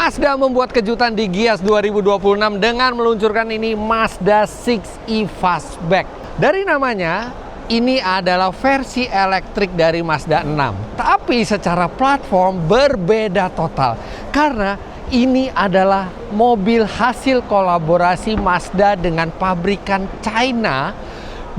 Mazda membuat kejutan di Gias 2026 dengan meluncurkan ini Mazda 6e Fastback. Dari namanya, ini adalah versi elektrik dari Mazda 6. Tapi secara platform berbeda total. Karena ini adalah mobil hasil kolaborasi Mazda dengan pabrikan China.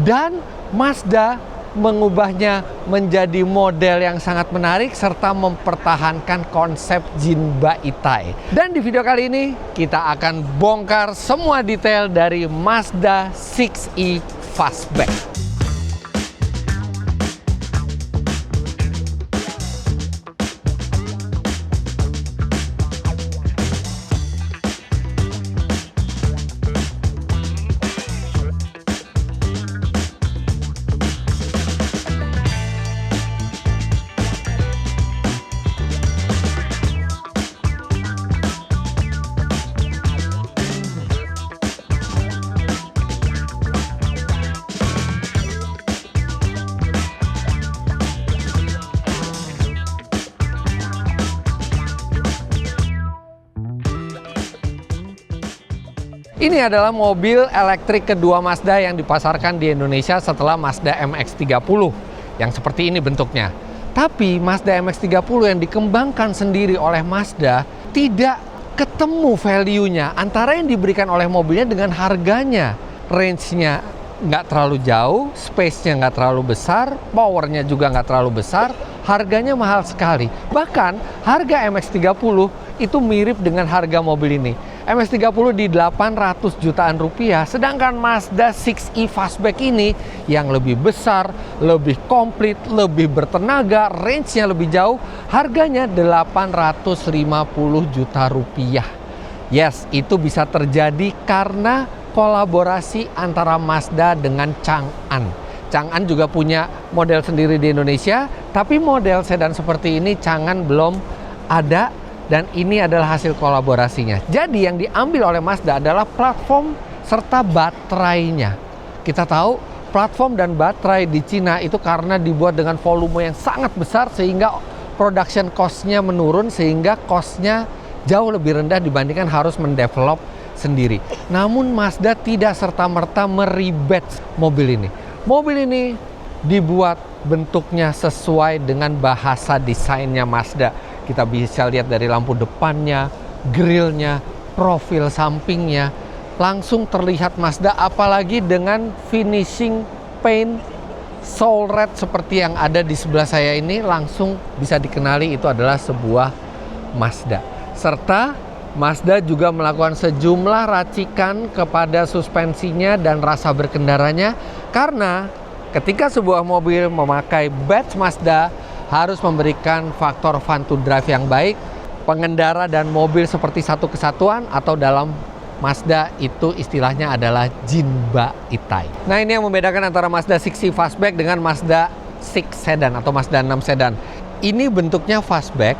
Dan Mazda mengubahnya menjadi model yang sangat menarik serta mempertahankan konsep Jinba Itai. Dan di video kali ini kita akan bongkar semua detail dari Mazda 6e Fastback. Ini adalah mobil elektrik kedua Mazda yang dipasarkan di Indonesia setelah Mazda MX-30 yang seperti ini bentuknya. Tapi Mazda MX-30 yang dikembangkan sendiri oleh Mazda tidak ketemu value-nya antara yang diberikan oleh mobilnya dengan harganya. Range-nya nggak terlalu jauh, space-nya nggak terlalu besar, power-nya juga nggak terlalu besar, harganya mahal sekali. Bahkan harga MX-30 itu mirip dengan harga mobil ini. MX-30 di 800 jutaan rupiah, sedangkan Mazda 6e Fastback ini yang lebih besar, lebih komplit, lebih bertenaga, range-nya lebih jauh, harganya 850 juta rupiah. Yes, itu bisa terjadi karena kolaborasi antara Mazda dengan Chang'an. Chang'an juga punya model sendiri di Indonesia, tapi model sedan seperti ini Chang'an belum ada. Dan ini adalah hasil kolaborasinya. Jadi yang diambil oleh Mazda adalah platform serta baterainya. Kita tahu platform dan baterai di Cina itu karena dibuat dengan volume yang sangat besar sehingga production cost-nya menurun, sehingga cost-nya jauh lebih rendah dibandingkan harus mendevelop sendiri. Namun Mazda tidak serta-merta meribet mobil ini. Mobil ini dibuat bentuknya sesuai dengan bahasa desainnya Mazda. Kita bisa lihat dari lampu depannya, grillnya, profil sampingnya. Langsung terlihat Mazda, apalagi dengan finishing paint soul red seperti yang ada di sebelah saya ini, langsung bisa dikenali itu adalah sebuah Mazda. Serta Mazda juga melakukan sejumlah racikan kepada suspensinya dan rasa berkendaranya. Karena ketika sebuah mobil memakai badge Mazda, harus memberikan faktor fun to drive yang baik, pengendara dan mobil seperti satu kesatuan, atau dalam Mazda itu istilahnya adalah Jinba Itai. Nah, ini yang membedakan antara Mazda 6e Fastback dengan Mazda 6 Sedan atau Mazda 6 Sedan. Ini bentuknya Fastback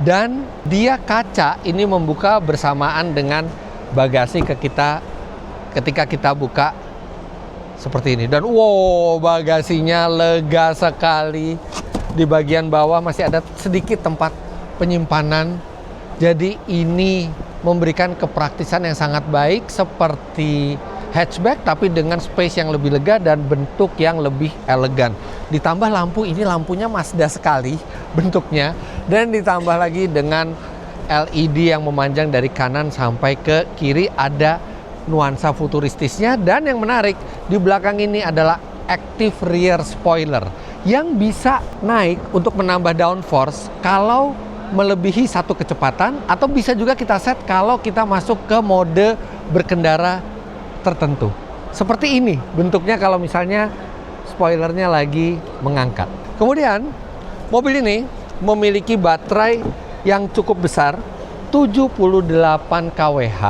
dan dia kaca ini membuka bersamaan dengan bagasi ketika kita buka seperti ini. Dan wow, bagasinya lega sekali. Di bagian bawah masih ada sedikit tempat penyimpanan. Jadi ini memberikan kepraktisan yang sangat baik seperti hatchback, tapi dengan space yang lebih lega dan bentuk yang lebih elegan. Ditambah lampu, ini lampunya Mazda sekali bentuknya. Dan ditambah lagi dengan LED yang memanjang dari kanan sampai ke kiri, ada nuansa futuristisnya. Dan yang menarik, di belakang ini adalah active rear spoiler yang bisa naik untuk menambah downforce kalau melebihi satu kecepatan, atau bisa juga kita set kalau kita masuk ke mode berkendara tertentu. Seperti ini bentuknya kalau misalnya spoilernya lagi mengangkat. Kemudian mobil ini memiliki baterai yang cukup besar, 78 kWh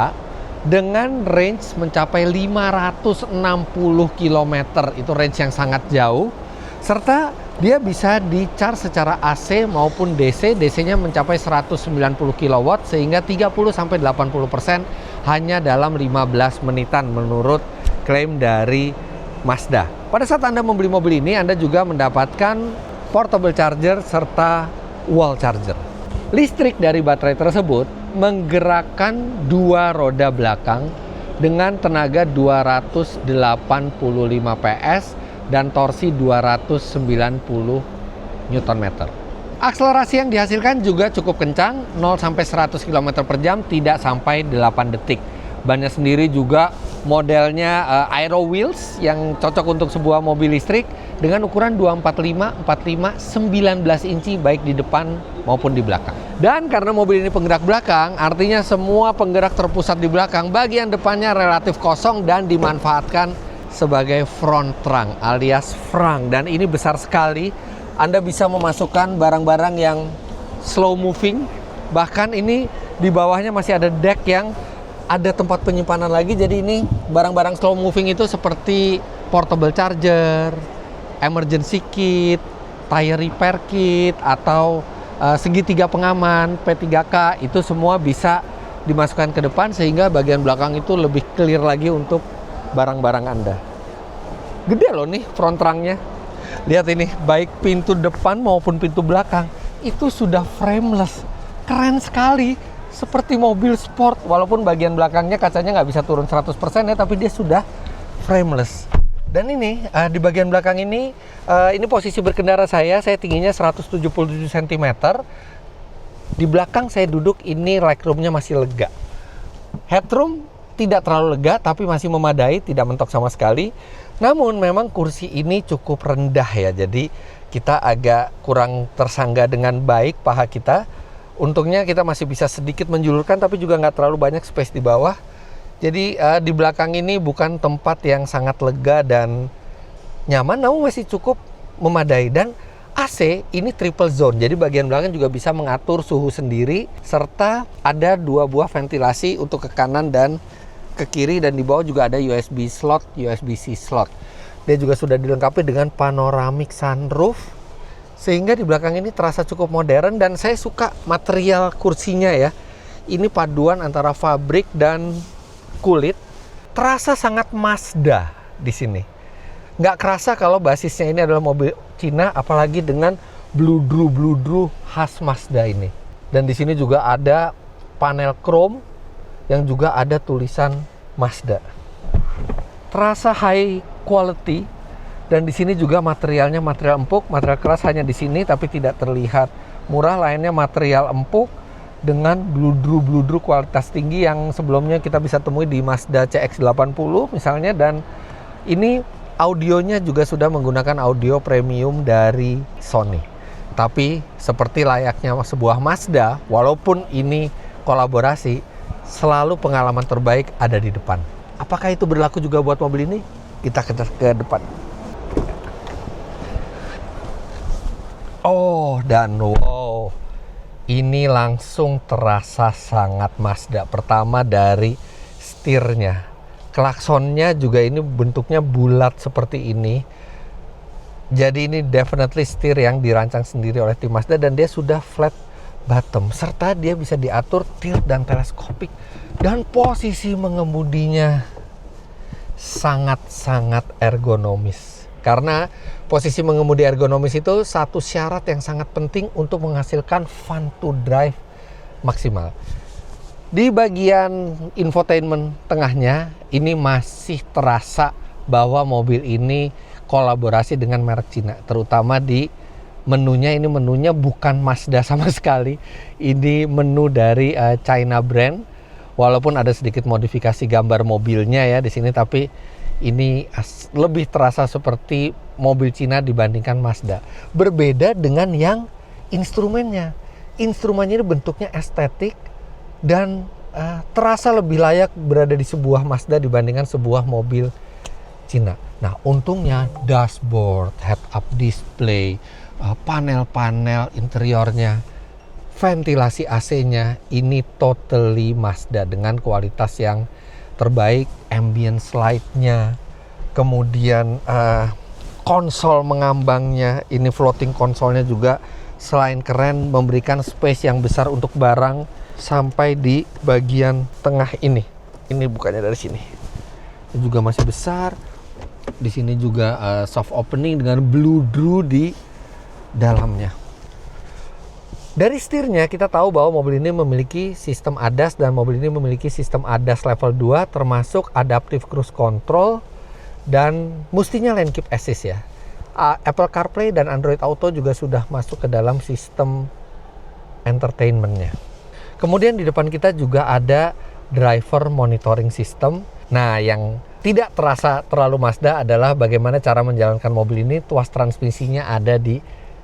dengan range mencapai 560 km. Itu range yang sangat jauh. Serta dia bisa di-charge secara AC maupun DC. DC-nya mencapai 190 kW sehingga 30-80% hanya dalam 15 menitan menurut klaim dari Mazda. Pada saat Anda membeli mobil ini, Anda juga mendapatkan portable charger serta wall charger. Listrik dari baterai tersebut menggerakkan dua roda belakang dengan tenaga 285 PS dan torsi 290 Nm. Akselerasi yang dihasilkan juga cukup kencang, 0 sampai 100 km per jam tidak sampai 8 detik. Bannya sendiri juga modelnya Aero Wheels yang cocok untuk sebuah mobil listrik dengan ukuran 245, 45, 19 inci baik di depan maupun di belakang. Dan karena mobil ini penggerak belakang, artinya semua penggerak terpusat di belakang, bagian depannya relatif kosong dan dimanfaatkan sebagai front trunk alias frunk. Dan ini besar sekali, Anda bisa memasukkan barang-barang yang slow moving. Bahkan ini di bawahnya masih ada deck yang ada tempat penyimpanan lagi. Jadi ini barang-barang slow moving itu seperti portable charger, emergency kit, tire repair kit, atau segitiga pengaman, P3K, itu semua bisa dimasukkan ke depan sehingga bagian belakang itu lebih clear lagi untuk barang-barang Anda. Gede loh nih front trunknya. Lihat ini, baik pintu depan maupun pintu belakang itu sudah frameless. Keren sekali, seperti mobil sport. Walaupun bagian belakangnya kacanya nggak bisa turun 100% ya, tapi dia sudah frameless. Dan ini di bagian belakang ini posisi berkendara saya tingginya 177 cm. Di belakang saya duduk, ini legroomnya masih lega. Headroom tidak terlalu lega, tapi masih memadai, tidak mentok sama sekali. Namun memang kursi ini cukup rendah ya, jadi kita agak kurang tersangga dengan baik paha kita. Untungnya kita masih bisa sedikit menjulurkan, tapi juga nggak terlalu banyak space di bawah. Jadi di belakang ini bukan tempat yang sangat lega dan nyaman, namun masih cukup memadai. Dan AC ini triple zone, jadi bagian belakang juga bisa mengatur suhu sendiri, serta ada 2 buah ventilasi untuk ke kanan dan ke kiri, dan di bawah juga ada USB slot, USB-C slot. Dia juga sudah dilengkapi dengan panoramic sunroof, sehingga di belakang ini terasa cukup modern. Dan saya suka material kursinya ya. Ini paduan antara fabrik dan kulit, terasa sangat Mazda di sini. Nggak kerasa kalau basisnya ini adalah mobil Cina, apalagi dengan bludru-bludru khas Mazda ini. Dan di sini juga ada panel chrome yang juga ada tulisan Mazda. Terasa high quality, dan di sini juga materialnya material empuk, material keras hanya di sini tapi tidak terlihat murah. Lainnya material empuk dengan bludru-bludru kualitas tinggi yang sebelumnya kita bisa temui di Mazda CX-80 misalnya. Dan ini audionya juga sudah menggunakan audio premium dari Sony. Tapi seperti layaknya sebuah Mazda, walaupun ini kolaborasi, selalu pengalaman terbaik ada di depan. Apakah itu berlaku juga buat mobil ini? Kita ke depan. Oh, dan wow, ini langsung terasa sangat Mazda. Pertama dari setirnya, klaksonnya juga ini bentuknya bulat seperti ini. Jadi ini definitely setir yang dirancang sendiri oleh tim Mazda, dan dia sudah flat bottom, serta dia bisa diatur tilt dan teleskopik. Dan posisi mengemudinya sangat-sangat ergonomis. Karena posisi mengemudi ergonomis itu satu syarat yang sangat penting untuk menghasilkan fun to drive maksimal. Di bagian infotainment tengahnya, ini masih terasa bahwa mobil ini kolaborasi dengan merek Cina, terutama di menunya. Ini menunya bukan Mazda sama sekali. Ini menu dari China brand. Walaupun ada sedikit modifikasi gambar mobilnya ya di sini, tapi ini lebih terasa seperti mobil Cina dibandingkan Mazda. Berbeda dengan yang instrumennya. Instrumennya ini bentuknya estetik dan terasa lebih layak berada di sebuah Mazda dibandingkan sebuah mobil Cina. Nah, untungnya dashboard, head-up display, panel-panel interiornya, ventilasi AC-nya ini totally Mazda dengan kualitas yang terbaik. Ambience light-nya, kemudian konsol mengambangnya, ini floating konsolnya juga selain keren memberikan space yang besar untuk barang sampai di bagian tengah ini. Ini bukannya dari sini. Ini juga masih besar. Di sini juga soft opening dengan bludru di dalamnya. Dari setirnya kita tahu bahwa mobil ini memiliki sistem ADAS dan mobil ini memiliki sistem ADAS level 2 termasuk Adaptive Cruise Control dan mestinya Lane Keep Assist ya. Apple CarPlay dan Android Auto juga sudah masuk ke dalam sistem entertainment-nya. Kemudian di depan kita juga ada driver monitoring system. Nah, yang tidak terasa terlalu Mazda adalah bagaimana cara menjalankan mobil ini. Tuas transmisinya ada di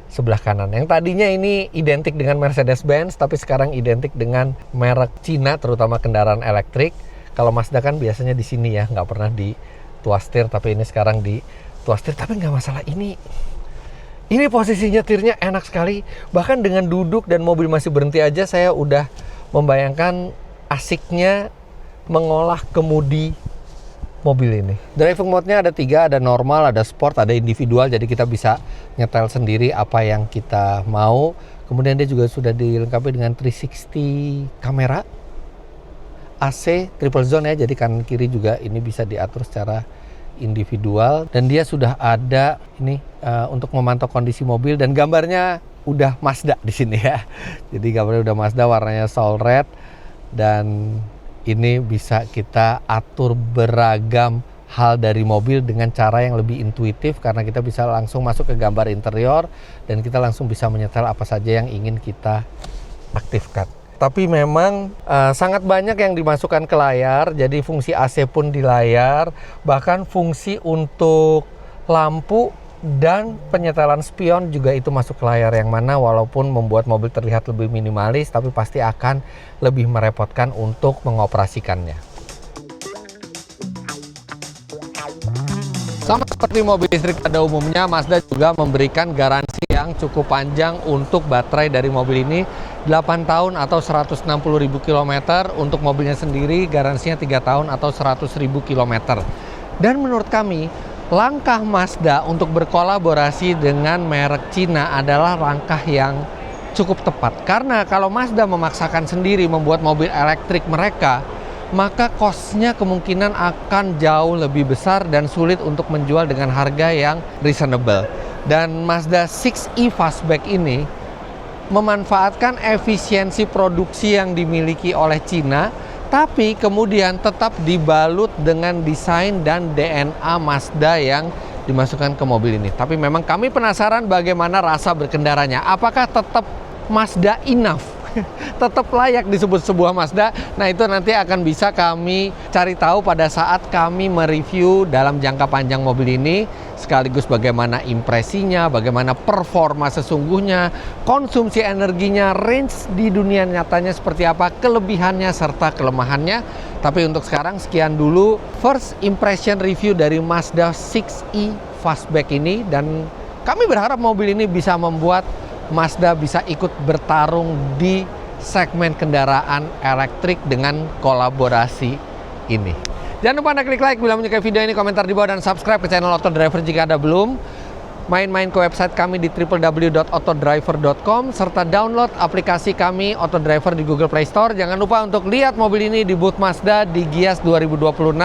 sebelah kanan. Yang tadinya ini identik dengan Mercedes-Benz, tapi sekarang identik dengan merek Cina, terutama kendaraan elektrik. Kalau Mazda kan biasanya di sini ya, nggak pernah di tuas setir, tapi ini sekarang di tuas setir. Tapi nggak masalah, ini posisi nyetirnya enak sekali. Bahkan dengan duduk dan mobil masih berhenti aja, saya udah membayangkan asiknya mengolah kemudi mobil ini. Driving mode-nya ada 3, ada normal, ada sport, ada individual, jadi kita bisa nyetel sendiri apa yang kita mau. Kemudian dia juga sudah dilengkapi dengan 360 kamera, AC triple zone ya, jadi kanan kiri juga ini bisa diatur secara individual, dan dia sudah ada ini untuk memantau kondisi mobil, dan gambarnya udah Mazda di sini ya. Jadi gambarnya udah Mazda, warnanya Soul Red, dan ini bisa kita atur beragam hal dari mobil dengan cara yang lebih intuitif karena kita bisa langsung masuk ke gambar interior dan kita langsung bisa menyetel apa saja yang ingin kita aktifkan. Tapi memang sangat banyak yang dimasukkan ke layar, jadi fungsi AC pun di layar, bahkan fungsi untuk lampu dan penyetelan spion juga itu masuk ke layar, yang mana walaupun membuat mobil terlihat lebih minimalis, tapi pasti akan lebih merepotkan untuk mengoperasikannya. Sama seperti mobil listrik pada umumnya, Mazda juga memberikan garansi yang cukup panjang untuk baterai dari mobil ini, 8 tahun atau 160.000 km. Untuk mobilnya sendiri garansinya 3 tahun atau 100.000 km. Dan menurut kami, langkah Mazda untuk berkolaborasi dengan merek Cina adalah langkah yang cukup tepat. Karena kalau Mazda memaksakan sendiri membuat mobil elektrik mereka, maka cost-nya kemungkinan akan jauh lebih besar dan sulit untuk menjual dengan harga yang reasonable. Dan Mazda 6e Fastback ini memanfaatkan efisiensi produksi yang dimiliki oleh Cina, tapi kemudian tetap dibalut dengan desain dan DNA Mazda yang dimasukkan ke mobil ini. Tapi memang kami penasaran bagaimana rasa berkendaranya. Apakah tetap Mazda enough? Tetap layak disebut sebuah Mazda? Nah, itu nanti akan bisa kami cari tahu pada saat kami mereview dalam jangka panjang mobil ini, sekaligus bagaimana impresinya, bagaimana performa sesungguhnya, konsumsi energinya, range di dunia nyatanya seperti apa, kelebihannya serta kelemahannya. Tapi untuk sekarang sekian dulu first impression review dari Mazda 6e Fastback ini, dan kami berharap mobil ini bisa membuat Mazda bisa ikut bertarung di segmen kendaraan elektrik dengan kolaborasi ini. Jangan lupa Anda klik like bila menyukai video ini, komentar di bawah, dan subscribe ke channel Auto Driver jika Anda belum. Main-main ke website kami di www.autodriver.com serta download aplikasi kami Auto Driver di Google Play Store. Jangan lupa untuk lihat mobil ini di booth Mazda di Gias 2026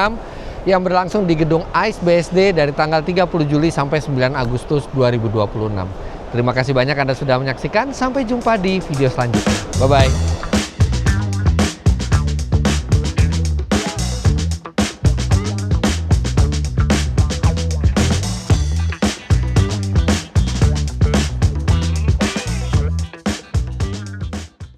yang berlangsung di gedung ICE BSD dari tanggal 30 Juli sampai 9 Agustus 2026. Terima kasih banyak Anda sudah menyaksikan. Sampai jumpa di video selanjutnya. Bye-bye.